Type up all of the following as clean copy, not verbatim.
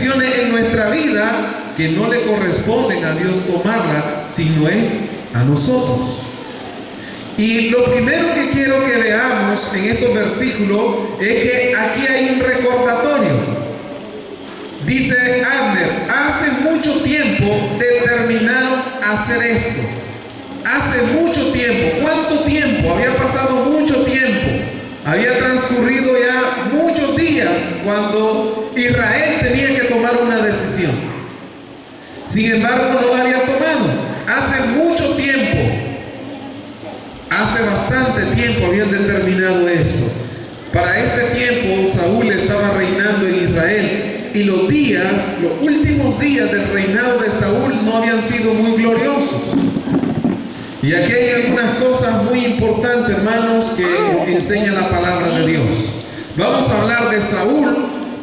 decisiones en nuestra vida que no le corresponden a Dios tomarla, sino es a nosotros. Y lo primero que quiero que veamos en estos versículos es que aquí hay un recordatorio. Dice Abner, hace mucho tiempo determinaron hacer esto. Hace mucho tiempo. ¿Cuánto tiempo? Había pasado mucho tiempo. Había transcurrido ya muchos días cuando Israel tenía que tomar una decisión. Sin embargo, no la había tomado. Hace mucho tiempo, hace bastante tiempo habían determinado eso. Para ese tiempo, Saúl estaba reinando en Israel. Y los últimos días del reinado de Saúl no habían sido muy gloriosos. Y aquí hay algunas cosas muy importantes, hermanos, que nos enseña la palabra de Dios. Vamos a hablar de Saúl,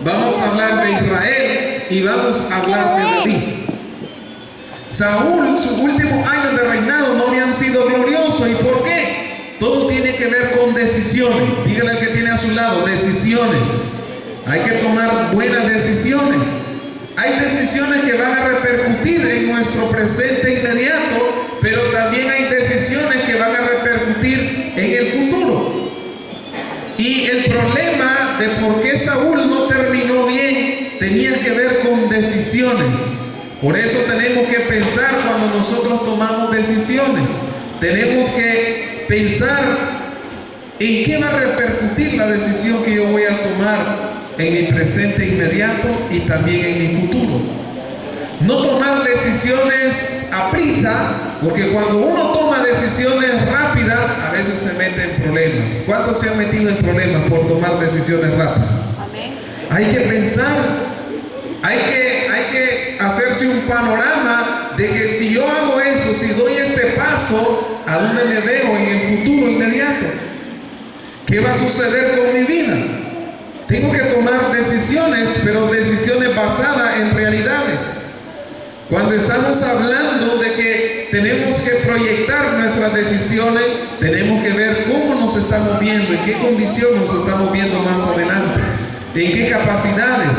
vamos a hablar de Israel y vamos a hablar de David. Saúl, sus últimos años de reinado no habían sido gloriosos. ¿Y por qué? Todo tiene que ver con decisiones. Dígale al que tiene a su lado, decisiones. Hay que tomar buenas decisiones. Hay decisiones que van a repercutir en nuestro presente inmediato, pero también hay decisiones que van a repercutir en el futuro. Y el problema de por qué Saúl no terminó bien tenía que ver con decisiones. Por eso tenemos que pensar cuando nosotros tomamos decisiones. Tenemos que pensar en qué va a repercutir la decisión que yo voy a tomar en mi presente inmediato y también en mi futuro. No tomar decisiones a prisa, porque cuando uno toma decisiones rápidas, a veces se mete en problemas. ¿Cuántos se han metido en problemas por tomar decisiones rápidas? Amén. Hay que pensar, hay que hacerse un panorama de que si yo hago eso, si doy este paso, ¿a dónde me veo en el futuro inmediato? ¿Qué va a suceder con mi vida? Tengo que tomar decisiones, pero decisiones basadas en realidades. Cuando estamos hablando de que tenemos que proyectar nuestras decisiones, tenemos que ver cómo nos estamos viendo, en qué condición nos estamos viendo más adelante, en qué capacidades,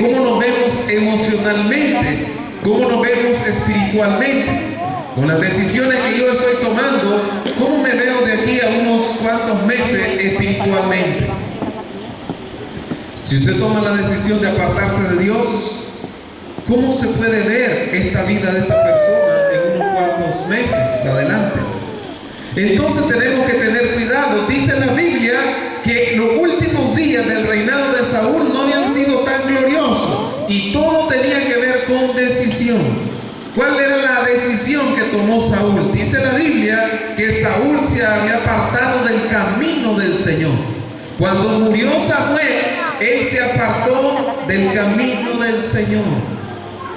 cómo nos vemos emocionalmente, cómo nos vemos espiritualmente. Con las decisiones que yo estoy tomando, ¿cómo me veo de aquí a unos cuantos meses espiritualmente? Si usted toma la decisión de apartarse de Dios, ¿cómo se puede ver esta vida de esta persona en unos cuantos meses adelante? Entonces tenemos que tener cuidado. Dice la Biblia que los últimos días del reinado de Saúl no habían sido tan gloriosos y todo tenía que ver con decisión. ¿Cuál era la decisión que tomó Saúl? Dice la Biblia que Saúl se había apartado del camino del Señor. Cuando murió Samuel, él se apartó del camino del Señor.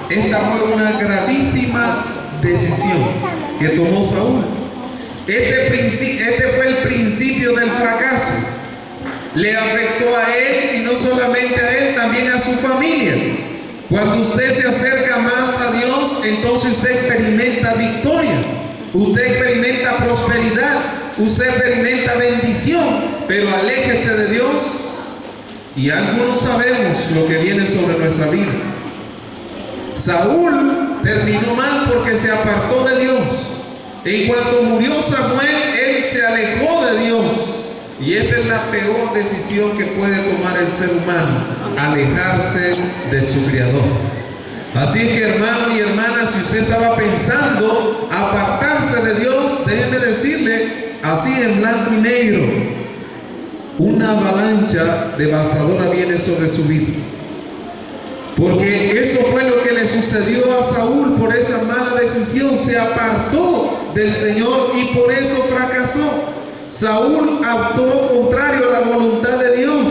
Esta fue una gravísima decisión que tomó Saúl. Este fue el principio del fracaso. Le afectó a él y no solamente a él, también a su familia. Cuando usted se acerca más a Dios, entonces usted experimenta victoria, usted experimenta prosperidad, usted experimenta bendición, pero aléjese de Dios y algunos sabemos lo que viene sobre nuestra vida. Saúl terminó mal porque se apartó de Dios. En cuanto murió Samuel, él se alejó de Dios. Y esta es la peor decisión que puede tomar el ser humano, alejarse de su Creador. Así es que, hermano y hermana, si usted estaba pensando apartarse de Dios, déjeme decirle, así en blanco y negro, una avalancha devastadora viene sobre su vida. Porque eso fue lo que le sucedió a Saúl por esa mala decisión. Se apartó del Señor y por eso fracasó. Saúl actuó contrario a la voluntad de Dios.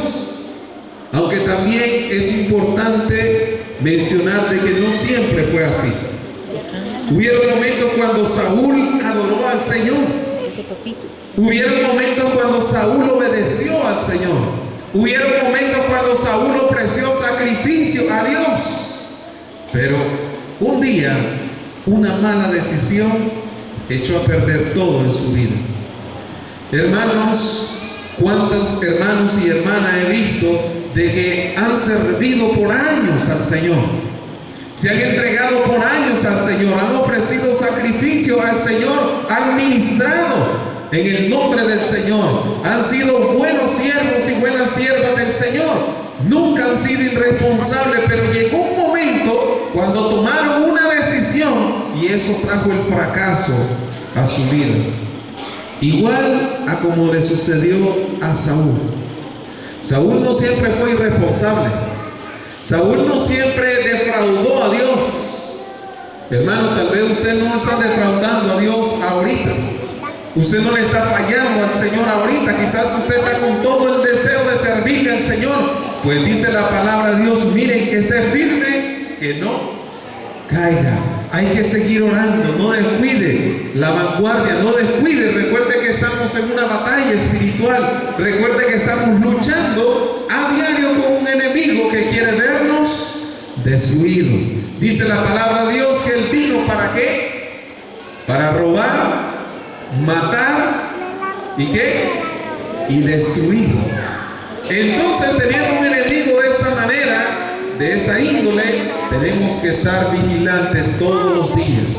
Aunque también es importante mencionar de que no siempre fue así. Hubieron momentos cuando Saúl adoró al Señor. Hubieron momentos cuando Saúl obedeció al Señor. Hubieron momentos cuando Saúl ofreció sacrificio a Dios. Pero un día, una mala decisión echó a perder todo en su vida. Hermanos, cuántos hermanos y hermanas he visto de que han servido por años al Señor, se han entregado por años al Señor, han ofrecido sacrificio al Señor, han ministrado en el nombre del Señor, han sido buenos siervos y buenas siervas del Señor, nunca han sido irresponsables, pero llegó un momento cuando tomaron una decisión y eso trajo el fracaso a su vida. Igual a como le sucedió a Saúl. Saúl no siempre fue irresponsable. Saúl no siempre defraudó a Dios. Hermano, tal vez usted no está defraudando a Dios ahorita. Usted no le está fallando al Señor ahorita. Quizás usted está con todo el deseo de servirle al Señor. Pues dice la palabra de Dios, miren que esté firme, que no caiga. Hay que seguir orando, no descuide la vanguardia, no descuide. Recuerde que estamos en una batalla espiritual. Recuerde que estamos luchando a diario con un enemigo que quiere vernos destruidos. Dice la palabra de Dios que Él vino ¿para qué? Para robar, matar y ¿qué? Y destruir. Entonces, teniendo un enemigo de esta manera, de esa índole, tenemos que estar vigilantes todos los días.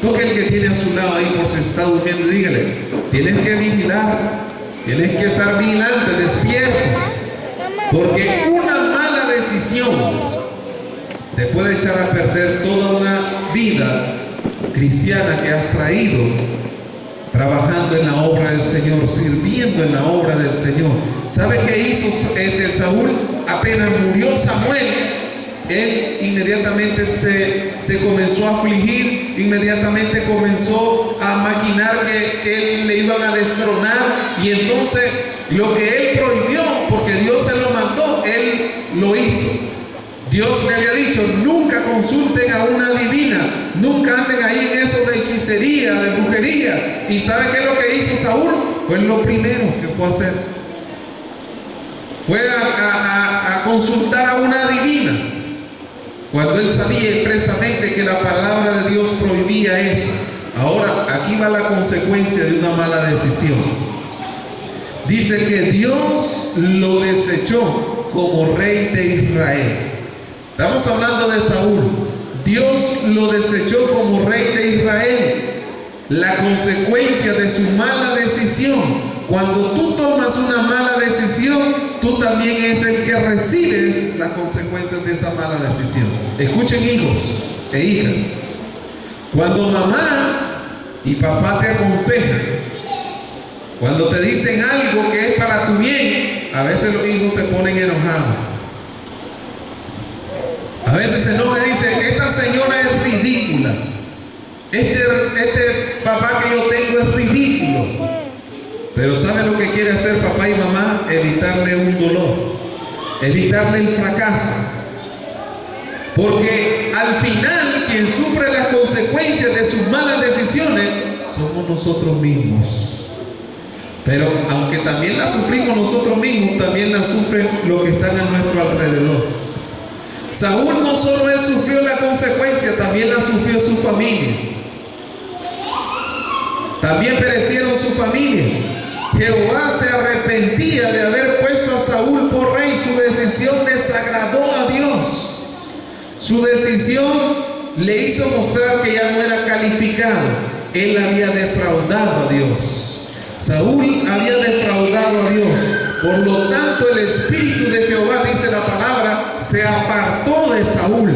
Toque el que tiene a su lado ahí por si está durmiendo y dígale, tienes que vigilar, tienes que estar vigilante, despierto, porque una mala decisión te puede echar a perder toda una vida cristiana que has traído trabajando en la obra del Señor, sirviendo en la obra del Señor. ¿Sabe qué hizo Saúl? Apenas murió Samuel, él inmediatamente se comenzó a afligir, inmediatamente comenzó a maquinar que él le iban a destronar, y entonces lo que él prohibió, porque Dios se lo mandó, él lo hizo. Dios le había dicho, nunca consulten a una divina, nunca anden ahí en eso de hechicería, de brujería. ¿Y sabe qué es lo que hizo Saúl? Fue lo primero que fue a hacer. Fue a consultar a una divina, cuando él sabía expresamente que la palabra de Dios prohibía eso. Ahora, aquí va la consecuencia de una mala decisión. Dice que Dios lo desechó como rey de Israel. Estamos hablando de Saúl. Dios lo desechó como rey de Israel. La consecuencia de su mala decisión. Cuando tú tomas una mala decisión, tú también es el que recibes las consecuencias de esa mala decisión. Escuchen, hijos e hijas. Cuando mamá y papá te aconsejan, cuando te dicen algo que es para tu bien, a veces los hijos se ponen enojados. A veces se enoja y dice, esta señora es ridícula. Este papá que yo tengo es ridículo. Pero ¿sabe lo que quiere hacer papá y mamá? Evitarle un dolor, evitarle el fracaso. Porque al final quien sufre las consecuencias de sus malas decisiones somos nosotros mismos. Pero aunque también las sufrimos nosotros mismos, también las sufren los que están a nuestro alrededor. Saúl no solo él sufrió la consecuencia, también la sufrió su familia. También perecieron su familia. Jehová se arrepentía de haber puesto a Saúl por rey. Su decisión desagradó a Dios. Su decisión le hizo mostrar que ya no era calificado. Él había defraudado a Dios. Saúl había defraudado a Dios. Por lo tanto, el espíritu de Jehová, dice la palabra, se apartó de Saúl.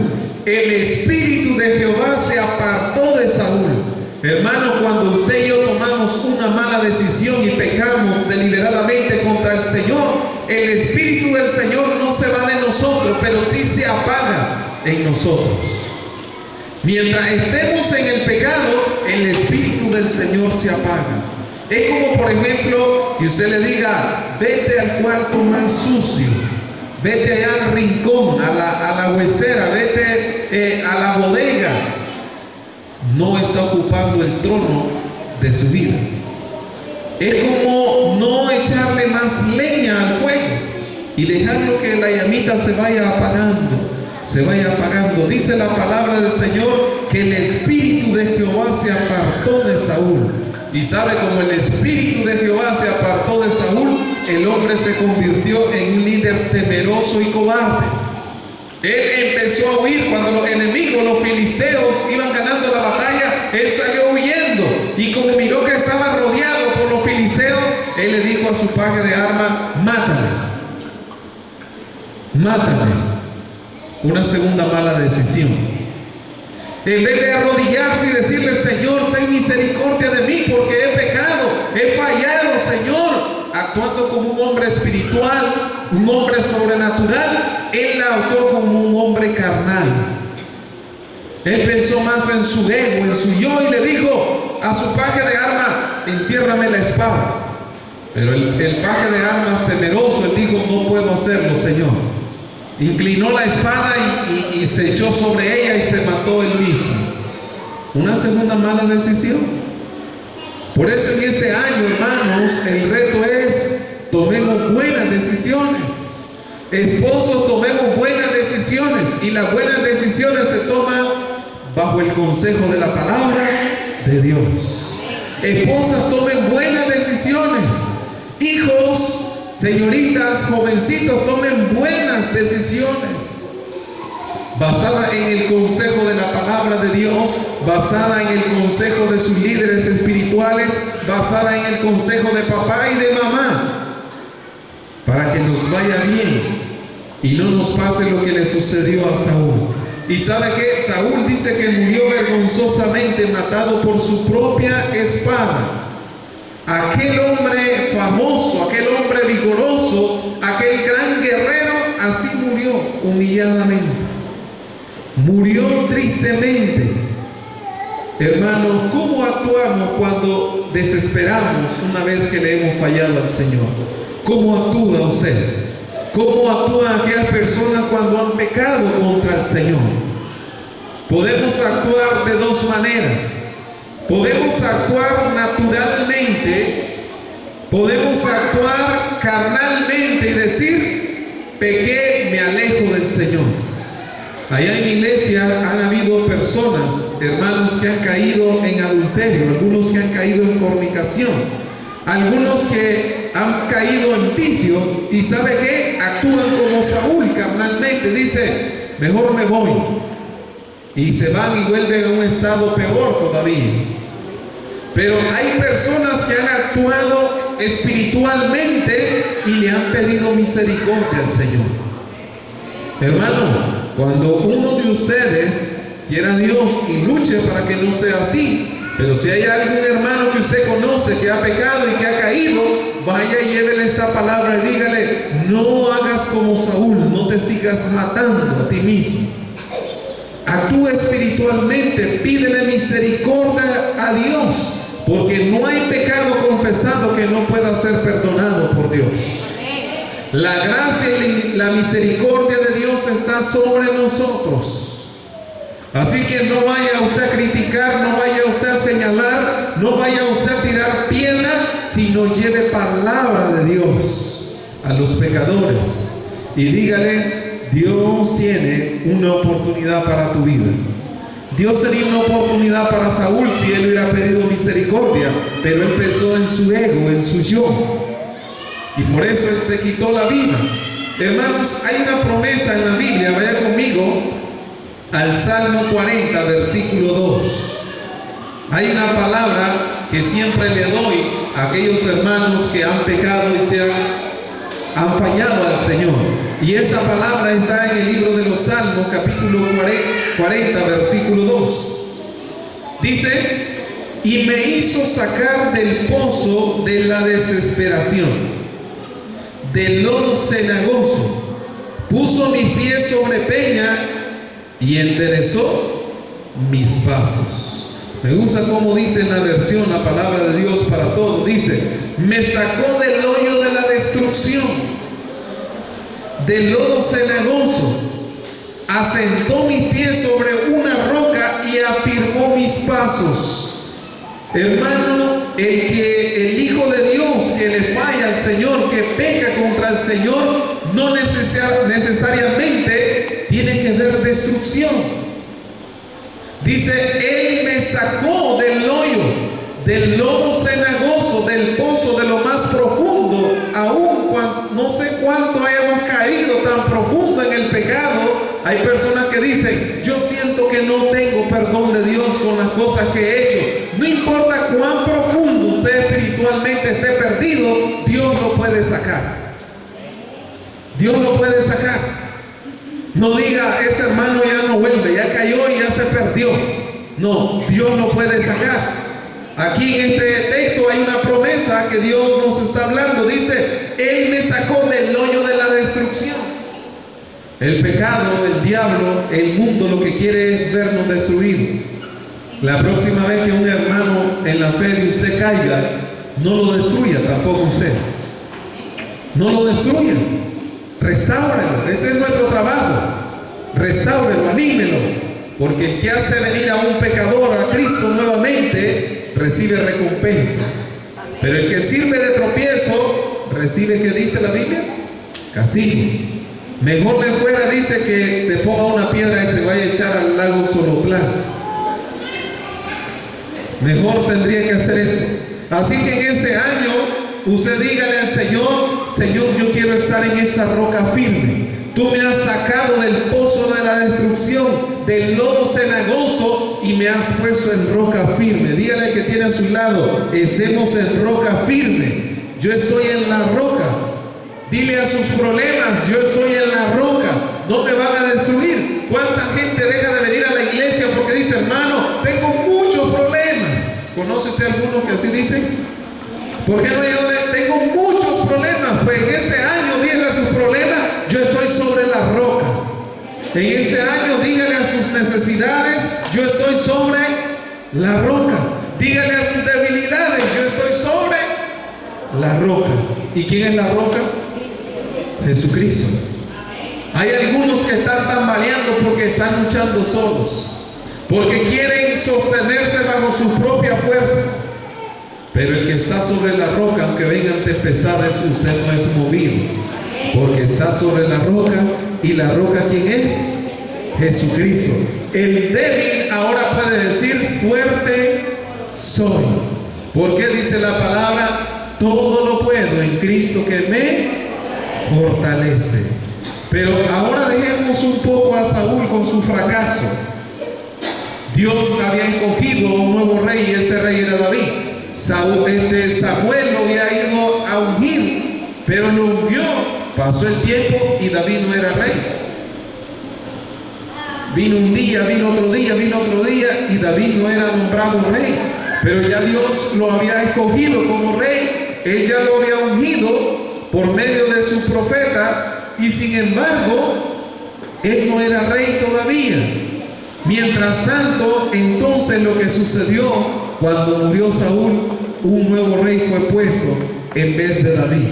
El espíritu de Jehová se apartó de Saúl. Hermano, cuando usted y yo tomamos una mala decisión y pecamos deliberadamente contra el Señor, el Espíritu del Señor no se va de nosotros, pero sí se apaga en nosotros. Mientras estemos en el pecado, el Espíritu del Señor se apaga. Es como, por ejemplo, que usted le diga, vete al cuarto más sucio, vete allá al rincón, a la huesera, vete a la bodega. No está ocupando el trono de su vida. Es como no echarle más leña al fuego y dejarlo que la llamita se vaya apagando, se vaya apagando. Dice la palabra del Señor que el espíritu de Jehová se apartó de Saúl. Y sabe, como el espíritu de Jehová se apartó de Saúl, el hombre se convirtió en un líder temeroso y cobarde. Él empezó a huir cuando los enemigos, los filisteos, iban ganando la batalla. Él salió huyendo, y como miró que estaba rodeado por los filisteos, él le dijo a su paje de armas: mátame, mátame. Una segunda mala decisión. En vez de arrodillarse y decirle: Señor, ten misericordia de mí porque he pecado, he fallado, Señor, actuando como un hombre espiritual, un hombre sobrenatural, él actuó como un hombre carnal. Él pensó más en su ego, en su yo, y le dijo a su paje de armas: entiérrame la espada. Pero el paje de armas, temeroso, él dijo: no puedo hacerlo, Señor. Inclinó la espada y se echó sobre ella y se mató él mismo. Una segunda mala decisión. Por eso en este año, hermanos, el reto es: tomemos buenas decisiones. Esposos, tomemos buenas decisiones, y las buenas decisiones se toman bajo el consejo de la palabra de Dios. Esposas, tomen buenas decisiones. Hijos, señoritas, jovencitos, tomen buenas decisiones basadas en el consejo de la palabra de Dios, basada en el consejo de sus líderes espirituales, basada en el consejo de papá y de mamá, para que nos vaya bien y no nos pase lo que le sucedió a Saúl. Y sabe que Saúl dice que murió vergonzosamente, matado por su propia espada. Aquel hombre famoso, aquel hombre vigoroso, aquel gran guerrero, así murió, humilladamente. Murió tristemente. Hermanos, ¿cómo actuamos cuando desesperamos una vez que le hemos fallado al Señor? ¿Cómo actúa usted? ¿Cómo actúan aquellas personas cuando han pecado contra el Señor? Podemos actuar de dos maneras. Podemos actuar naturalmente, podemos actuar carnalmente y decir: pequé, me alejo del Señor. Allá en la iglesia han habido personas, hermanos, que han caído en adulterio, algunos que han caído en fornicación, algunos que han caído en vicio, y ¿sabe qué? Actúan como Saúl carnalmente, dice: mejor me voy. Y se van y vuelven a un estado peor todavía. Pero hay personas que han actuado espiritualmente y le han pedido misericordia al Señor. Hermano, cuando uno de ustedes quiera a Dios y luche para que no sea así, pero si hay algún hermano que usted conoce que ha pecado y que ha caído, vaya y llévele esta palabra y dígale: no hagas como Saúl, no te sigas matando a ti mismo. Actúa espiritualmente, pídele misericordia a Dios, porque no hay pecado confesado que no pueda ser perdonado por Dios. La gracia y la misericordia de Dios está sobre nosotros. Así que no vaya usted a criticar, no vaya usted a señalar, no vaya usted a tirar piedra, sino lleve palabra de Dios a los pecadores y dígale: Dios tiene una oportunidad para tu vida. Dios tenía una oportunidad para Saúl si él hubiera pedido misericordia, pero él pensó en su ego, en su yo, y por eso él se quitó la vida. Hermanos, hay una promesa en la Biblia, vaya conmigo al Salmo 40, versículo 2. Hay una palabra que siempre le doy a aquellos hermanos que han pecado y han fallado al Señor. Y esa palabra está en el libro de los Salmos, capítulo 40, versículo 2. Dice: y me hizo sacar del pozo de la desesperación, del lodo cenagoso, puso mis pies sobre peña y enderezó mis pasos. Me gusta cómo dice en la versión la palabra de Dios para todos. Dice: me sacó del hoyo de la destrucción, del lodo cenagoso, asentó mis pies sobre una roca y afirmó mis pasos. Hermano, el Hijo de Dios que le falla al Señor, que peca contra el Señor, no necesariamente tiene que ver destrucción. Dice: Él me sacó del hoyo, del lodo cenagoso, del pozo de lo más profundo, aún no sé cuánto hayamos caído tan profundo en el pecado, hay personas que dicen, yo siento que no tengo perdón de Dios con las cosas que he hecho. No importa cuán profundo usted espiritualmente esté perdido, Dios lo puede sacar. Dios lo puede sacar. No diga, ese hermano ya no vuelve, ya cayó y ya se perdió. No, Dios lo puede sacar. Aquí en este texto hay una promesa que Dios nos está hablando. Dice, Él me sacó del hoyo de la destrucción. El pecado, el diablo, el mundo lo que quiere es vernos destruidos. La próxima vez que un hermano en la fe de usted caiga, no lo destruya tampoco usted. No lo destruya. Restáurelo. Ese es nuestro trabajo. Restáurelo, anímelo. Porque el que hace venir a un pecador a Cristo nuevamente, recibe recompensa. Pero el que sirve de tropiezo, recibe, ¿qué dice la Biblia? Castigo. Mejor le fuera, dice, que se ponga una piedra y se vaya a echar al lago Solotlán. Mejor tendría que hacer esto. Así que en este año, usted dígale al Señor, Señor, yo quiero estar en esta roca firme. Tú me has sacado del pozo de la destrucción, del lodo cenagoso, y me has puesto en roca firme. Dígale al que tiene a su lado, estemos en roca firme. Yo estoy en la roca. Dile a sus problemas, yo estoy en la roca. No me van a destruir. ¿Cuánta gente deja de venir a la iglesia porque dice, hermano, tengo muchos problemas? ¿Conoce usted algunos que así dicen? ¿Por qué no hay donde? Tengo muchos problemas. Pues en este año, dígale a sus problemas, yo estoy sobre la roca. En este año, dígale a sus necesidades, yo estoy sobre la roca. Dígale a sus debilidades, yo estoy sobre la roca. ¿Y quién es la roca? Jesucristo. Hay algunos que están tambaleando porque están luchando solos, porque quieren sostenerse bajo sus propias fuerzas. Pero el que está sobre la roca, aunque vengan tempestades, usted no es movido, porque está sobre la roca. ¿Y la roca quién es? Jesucristo. El débil ahora puede decir, fuerte soy. Porque dice la palabra, todo lo puedo en Cristo que me fortalece. Pero ahora dejemos un poco a Saúl con su fracaso. Dios había escogido a un nuevo rey, y ese rey era David. Samuel lo había ido a ungir, pero lo ungió. Pasó el tiempo y David no era rey. Vino un día, vino otro día, vino otro día, y David no era nombrado rey. Pero ya Dios lo había escogido como rey. Él ya lo había ungido por medio de su profeta, y sin embargo, él no era rey todavía. Mientras tanto, entonces lo que sucedió, cuando murió Saúl, un nuevo rey fue puesto en vez de David.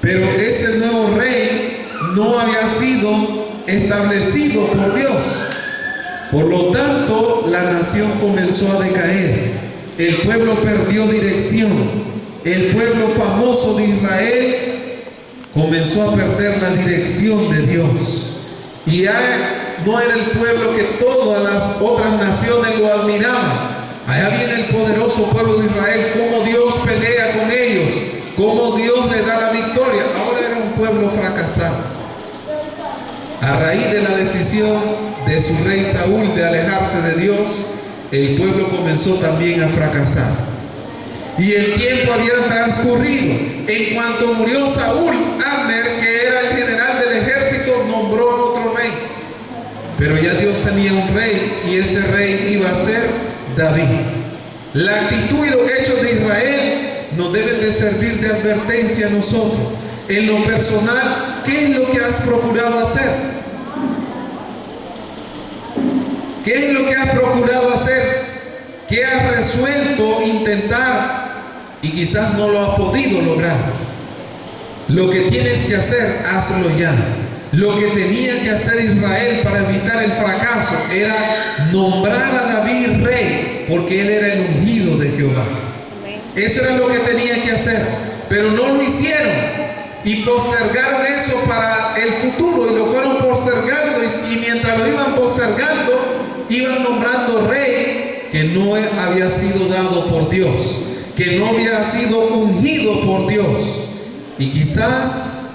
Pero ese nuevo rey no había sido establecido por Dios. Por lo tanto, la nación comenzó a decaer. El pueblo perdió dirección. El pueblo famoso de Israel comenzó a perder la dirección de Dios. Y ya no era el pueblo que todas las otras naciones lo admiraban. Allá viene el poderoso pueblo de Israel, cómo Dios pelea con ellos, cómo Dios les da la victoria. Ahora era un pueblo fracasado. A raíz de la decisión de su rey Saúl de alejarse de Dios, el pueblo comenzó también a fracasar. Y el tiempo había transcurrido. En cuanto murió Saúl, Abner, que era el general del ejército, nombró a otro rey. Pero ya Dios tenía un rey, y ese rey iba a ser David. La actitud y los hechos de Israel nos deben de servir de advertencia a nosotros. En lo personal, ¿qué es lo que has procurado hacer? ¿Qué es lo que has procurado hacer? ¿Qué has resuelto intentar y quizás no lo has podido lograr? Lo que tienes que hacer, hazlo ya. Lo que tenía que hacer Israel para evitar el fracaso era nombrar a David rey, porque él era el ungido de Jehová. Eso era lo que tenía que hacer, pero no lo hicieron y postergaron eso para el futuro, y lo fueron postergando, y mientras lo iban postergando, iban nombrando rey que no había sido dado por Dios, que no había sido ungido por Dios. Y quizás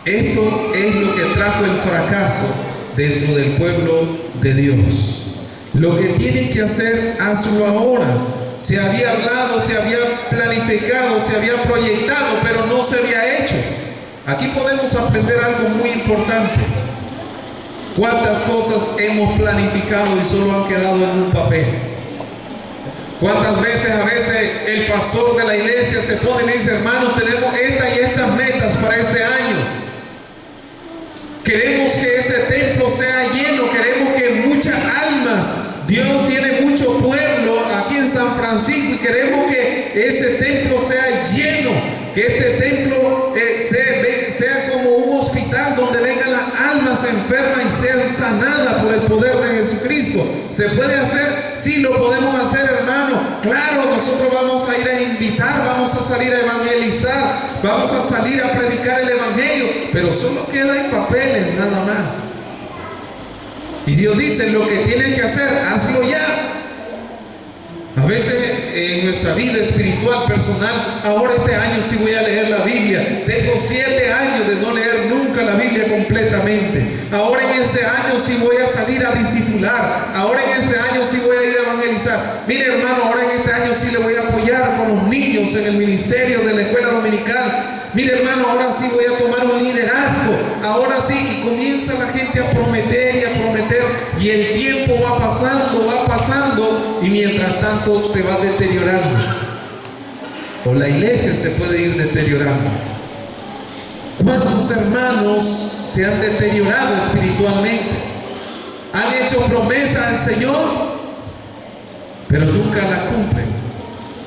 esto es lo que trajo el fracaso dentro del pueblo de Dios. Lo que tienen que hacer, hazlo ahora. Se había hablado, se había planificado, se había proyectado, pero no se había hecho. Aquí podemos aprender algo muy importante. ¿Cuántas cosas hemos planificado y solo han quedado en un papel? ¿Cuántas veces el pastor de la iglesia se pone y le dice, hermanos, tenemos estas y estas metas para este año? Queremos que ese templo sea lleno, queremos que muchas almas, Dios tiene mucho pueblo aquí en San Francisco y queremos que ese templo sea lleno, que este templo sea como un hospital donde vengan las almas enfermas y sean sanadas por el poder de Jesucristo. ¿Se puede hacer? Sí, lo podemos hacer, hermano. Claro, nosotros vamos a ir a invitar, vamos a salir a evangelizar, vamos a salir a predicar el evangelio, pero solo queda en papeles nada más. Y Dios dice, lo que tienes que hacer, hazlo ya. A veces en nuestra vida espiritual, personal, ahora este año sí voy a leer la Biblia. Tengo 7 años de no leer nunca la Biblia completamente. Ahora en ese año sí voy a salir a discipular. Ahora en ese año sí voy a ir a evangelizar. Mire, hermano, ahora en este año sí le voy a apoyar con los niños en el ministerio de la escuela dominical. Mire, hermano, ahora sí voy a tomar un liderazgo. Ahora sí, y comienza la gente a prometer y a prometer. Y el tiempo va pasando, y mientras tanto te va deteriorando. O la iglesia se puede ir deteriorando. ¿Cuántos hermanos se han deteriorado espiritualmente? Han hecho promesa al Señor, pero nunca la cumplen.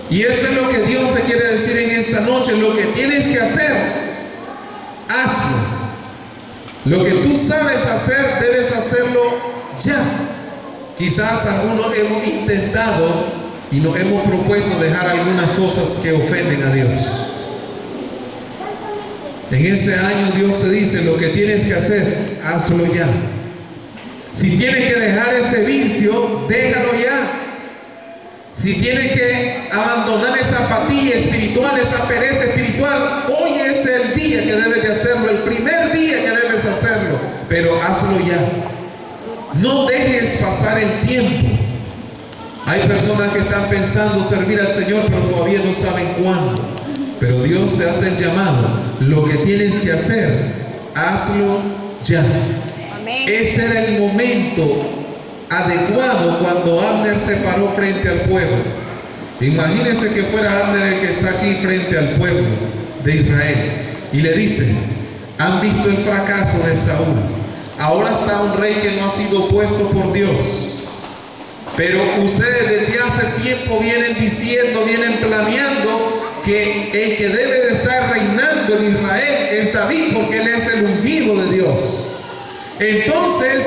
Y eso es lo que Dios te quiere decir en esta noche. Lo que tienes que hacer, hazlo. Lo que tú sabes hacer, debes hacerlo ya. Quizás algunos hemos intentado y nos hemos propuesto dejar algunas cosas que ofenden a Dios. En ese año Dios te dice, lo que tienes que hacer, hazlo ya. Si tienes que dejar ese vicio, déjalo ya. Si tienes que abandonar esa apatía espiritual, esa pereza espiritual, hoy es el día que debes de hacerlo, el primer día que debes hacerlo, pero hazlo ya. No dejes pasar el tiempo. Hay personas que están pensando servir al Señor, pero todavía no saben cuándo. Pero Dios se hace el llamado. Lo que tienes que hacer, hazlo ya. Amén. Ese era el momento adecuado cuando Abner se paró frente al pueblo. Imagínense que fuera Abner el que está aquí frente al pueblo de Israel y le dice, han visto el fracaso de Saúl, ahora está un rey que no ha sido puesto por Dios, pero ustedes desde hace tiempo vienen diciendo, vienen planeando que el que debe de estar reinando en Israel es David, porque él es el ungido de Dios. Entonces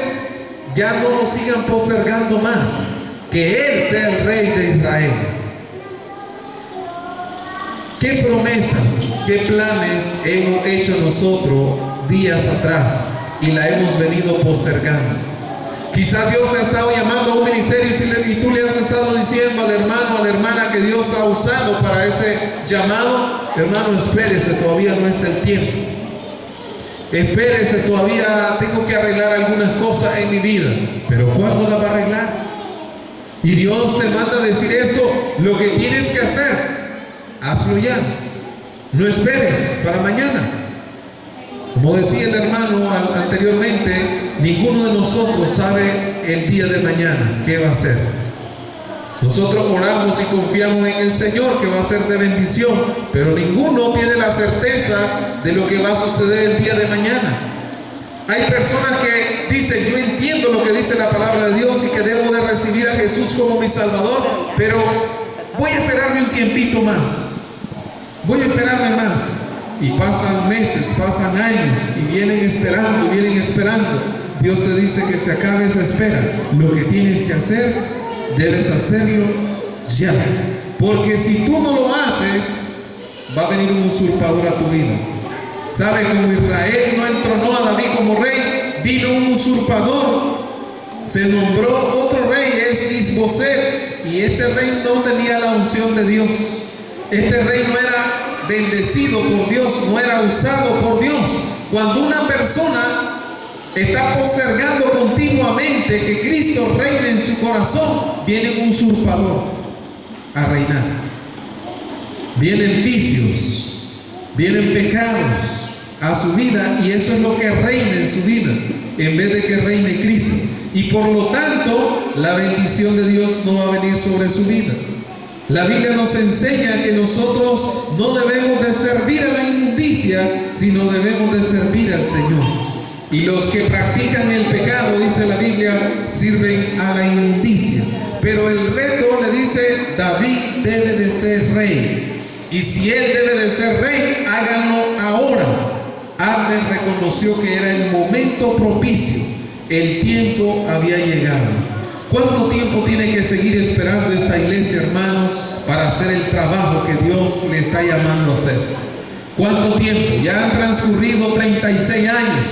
ya no lo sigan postergando más, que Él sea el rey de Israel. ¿Qué promesas, qué planes hemos hecho nosotros días atrás y la hemos venido postergando? Quizás Dios ha estado llamando a un ministerio y tú le has estado diciendo al hermano, a la hermana que Dios ha usado para ese llamado, hermano, espérese, todavía no es el tiempo. Espérese, todavía tengo que arreglar algunas cosas en mi vida. Pero ¿cuándo la va a arreglar? Y Dios te manda a decir esto, lo que tienes que hacer, hazlo ya. No esperes para mañana. Como decía el hermano anteriormente, ninguno de nosotros sabe el día de mañana qué va a ser. Nosotros oramos y confiamos en el Señor que va a ser de bendición, pero ninguno tiene la certeza de lo que va a suceder el día de mañana. Hay personas que dicen, yo entiendo lo que dice la palabra de Dios y que debo de recibir a Jesús como mi Salvador, pero voy a esperarme un tiempito más. Voy a esperarme más. Y pasan meses, pasan años y vienen esperando, vienen esperando. Dios te dice que se acabe esa espera. Lo que tienes que hacer, debes hacerlo ya. Porque si tú no lo haces, va a venir un usurpador a tu vida. ¿Sabe? Como Israel no entronó a David como rey, vino un usurpador. Se nombró otro rey, es Isboset. Y este rey no tenía la unción de Dios. Este rey no era bendecido por Dios, no era usado por Dios. Cuando una persona está postergando continuamente que Cristo reine en su corazón, viene un usurpador a reinar. Vienen vicios, vienen pecados a su vida, y eso es lo que reina en su vida, en vez de que reine Cristo. Y por lo tanto, la bendición de Dios no va a venir sobre su vida. La Biblia nos enseña que nosotros no debemos de servir a la inmundicia, sino debemos de servir al Señor. Y los que practican el pecado, dice la Biblia, sirven a la inmundicia. Pero el reto le dice, David debe de ser rey. Y si él debe de ser rey, háganlo ahora. Abner reconoció que era el momento propicio. El tiempo había llegado. ¿Cuánto tiempo tiene que seguir esperando esta iglesia, hermanos, para hacer el trabajo que Dios le está llamando a hacer? ¿Cuánto tiempo? Ya han transcurrido 36 años.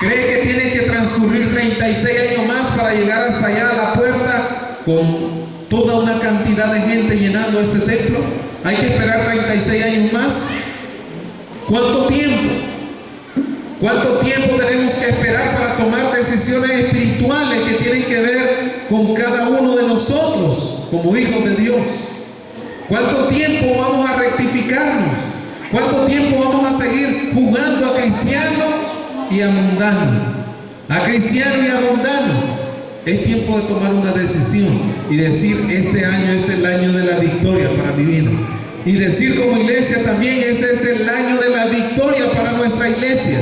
¿Cree que tiene que transcurrir 36 años más para llegar hasta allá a la puerta con toda una cantidad de gente llenando ese templo? ¿Hay que esperar 36 años más? ¿Cuánto tiempo? ¿Cuánto tiempo tenemos que esperar para tomar decisiones espirituales que tienen que ver con cada uno de nosotros como hijos de Dios? ¿Cuánto tiempo vamos a rectificarnos? ¿Cuánto tiempo vamos a seguir jugando a cristiano y a mundano? A cristiano y a mundano. Es tiempo de tomar una decisión y decir, este año es el año de la victoria para mi vida. Y decir como iglesia también, ese es el año de la victoria para nuestra iglesia.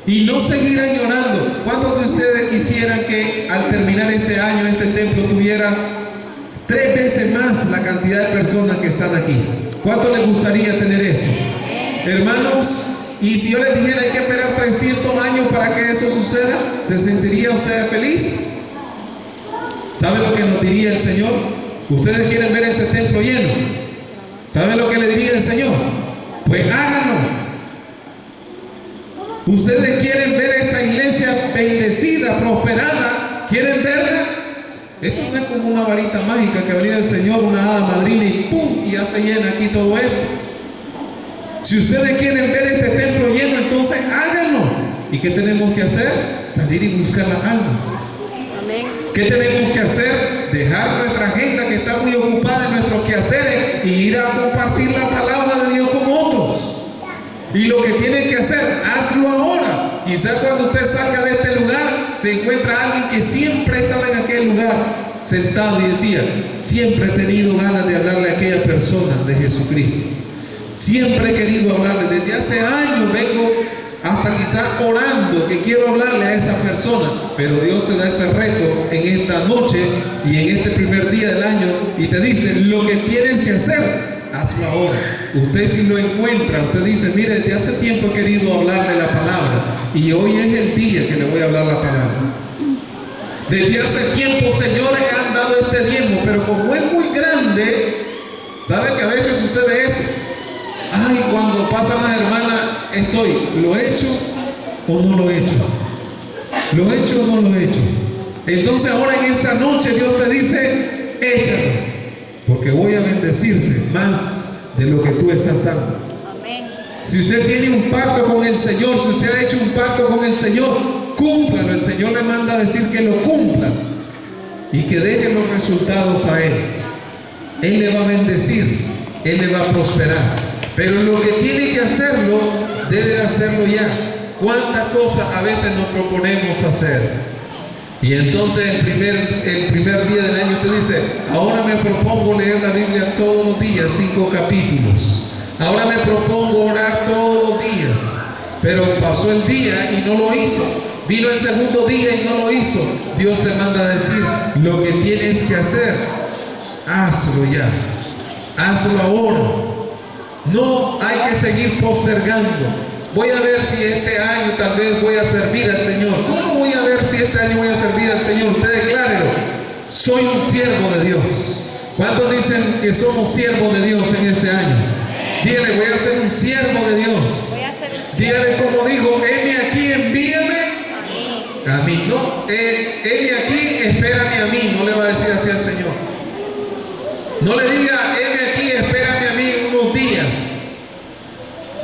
Y no seguir añorando. ¿Cuántos de ustedes quisieran que al terminar este año este templo tuviera 3 veces más la cantidad de personas que están aquí? ¿Cuánto les gustaría tener eso? Hermanos, y si yo les dijera hay que esperar 300 años para que eso suceda, ¿se sentiría usted feliz? ¿Sabe lo que nos diría el Señor? Ustedes quieren ver ese templo lleno. ¿Sabe lo que le diría el Señor? Pues háganlo. Ustedes quieren ver esta iglesia bendecida, prosperada, quieren verla. Esto no es como una varita mágica que venía el Señor, una hada madrina y ¡pum! Y ya se llena aquí todo esto. Si ustedes quieren ver este templo lleno, entonces háganlo. ¿Y qué tenemos que hacer? Salir y buscar las almas. Amén. ¿Qué tenemos que hacer? Dejar nuestra agenda que está muy ocupada en nuestros quehaceres y ir a compartir la palabra de Dios con otros. Y lo que tiene que hacer, hazlo ahora. Quizás cuando usted salga de este lugar, se encuentra alguien que siempre estaba en aquel lugar, sentado y decía, siempre he tenido ganas de hablarle a aquella persona de Jesucristo. Siempre he querido hablarle, desde hace años vengo hasta quizás orando que quiero hablarle a esa persona, pero Dios se da ese reto en esta noche y en este primer día del año y te dice, lo que tienes que hacer, hazlo ahora. Usted si lo encuentra, usted dice, mire, desde hace tiempo he querido hablarle la palabra y hoy es el día que le voy a hablar la palabra. Desde hace tiempo, señores, han dado este diezmo, pero como es muy grande, ¿sabe que a veces sucede eso? Ay, cuando pasan las hermanas, ¿lo he hecho o no lo he hecho? ¿Lo he hecho o no lo he hecho? Entonces ahora en esta noche Dios te dice, échalo, porque voy a bendecirte más de lo que tú estás dando. Amén. Si usted tiene un pacto con el Señor, si usted ha hecho un pacto con el Señor, cúmplalo. El Señor le manda a decir que lo cumpla y que deje los resultados a Él. Él le va a bendecir, Él le va a prosperar. Pero lo que tiene que hacerlo, debe de hacerlo ya. ¿Cuántas cosas a veces nos proponemos hacer? Y entonces el primer día del año te dice, ahora me propongo leer la Biblia todos los días, 5 capítulos. Ahora me propongo orar todos los días. Pero pasó el día y no lo hizo. Vino el segundo día y no lo hizo. Dios te manda a decir, lo que tienes que hacer, hazlo ya. Hazlo ahora. No hay que seguir postergando. Voy a ver si este año tal vez voy a servir al Señor. ¿Cómo voy a ver si este año voy a servir al Señor? Usted declárelo. Soy un siervo de Dios. ¿Cuántos dicen que somos siervos de Dios en este año? Dígale, voy a ser un siervo de Dios. Dígale como dijo, heme aquí, envíame a mí. No, heme aquí, espérame a mí. No le va a decir así al Señor. No le diga, heme aquí, espérame a mí unos días.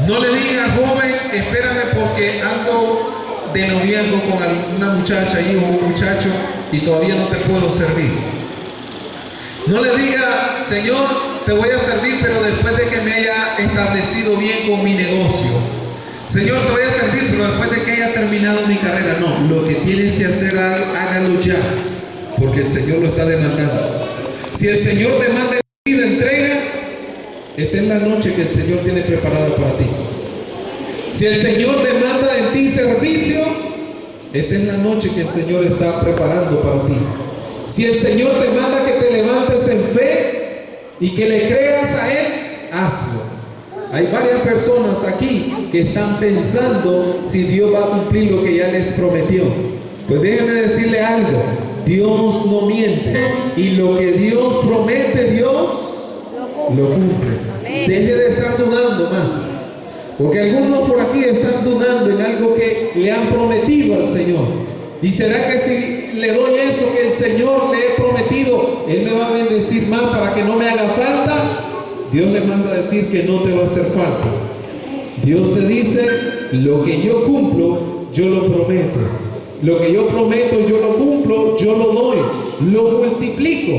No le diga, joven, espérame porque ando de noviazgo con una muchacha ahí o un muchacho y todavía no te puedo servir. No le diga, Señor, te voy a servir, pero después de que me haya establecido bien con mi negocio. Señor, te voy a servir, pero después de que haya terminado mi carrera. No, lo que tienes que hacer, hágalo ya, porque el Señor lo está demandando. Si el Señor demanda y la entrega, esta es la noche que el Señor tiene preparada para ti. Si el Señor demanda de ti servicio, esta es la noche que el Señor está preparando para ti. Si el Señor te manda que te levantes en fe y que le creas a Él, hazlo. Hay varias personas aquí que están pensando si Dios va a cumplir lo que ya les prometió. Pues déjenme decirle algo, Dios no miente y lo que Dios promete, Dios lo cumple. Deje de estar dudando más, porque algunos por aquí están dudando en algo que le han prometido al Señor. ¿Y será que si le doy eso que el Señor le he prometido, Él me va a bendecir más para que no me haga falta? Dios le manda a decir que no te va a hacer falta. Dios se dice, lo que yo cumplo, yo lo prometo. Lo que yo prometo, yo lo cumplo, yo lo doy, lo multiplico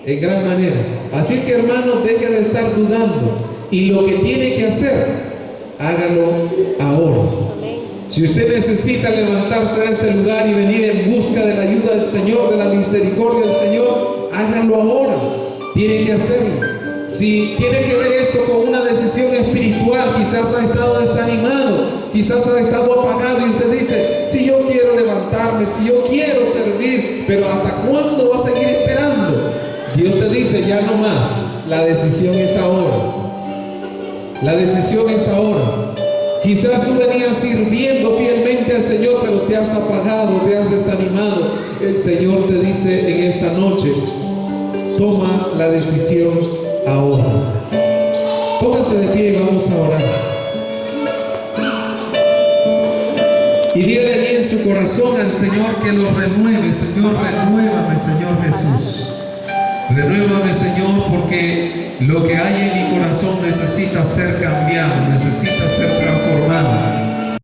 en gran manera. Así que, hermanos, deje de estar dudando y lo que tiene que hacer, hágalo ahora. Si usted necesita levantarse de ese lugar y venir en busca de la ayuda del Señor, de la misericordia del Señor, hágalo ahora. Tiene que hacerlo. Si tiene que ver esto con una decisión espiritual, quizás ha estado desanimado, quizás ha estado apagado y usted dice, si yo quiero levantarme, si yo quiero servir, pero ¿hasta cuándo va a seguir esperando? Dios te dice, ya no más, la decisión es ahora. La decisión es ahora. Quizás tú venías sirviendo fielmente al Señor, pero te has apagado, te has desanimado. El Señor te dice en esta noche, toma la decisión ahora. Póngase de pie y vamos a orar. Y dígale allí en su corazón al Señor que lo renueve. Señor, renuévame, Señor Jesús. Renuévame, Señor, porque lo que hay en mi corazón necesita ser cambiado, necesita ser transformado.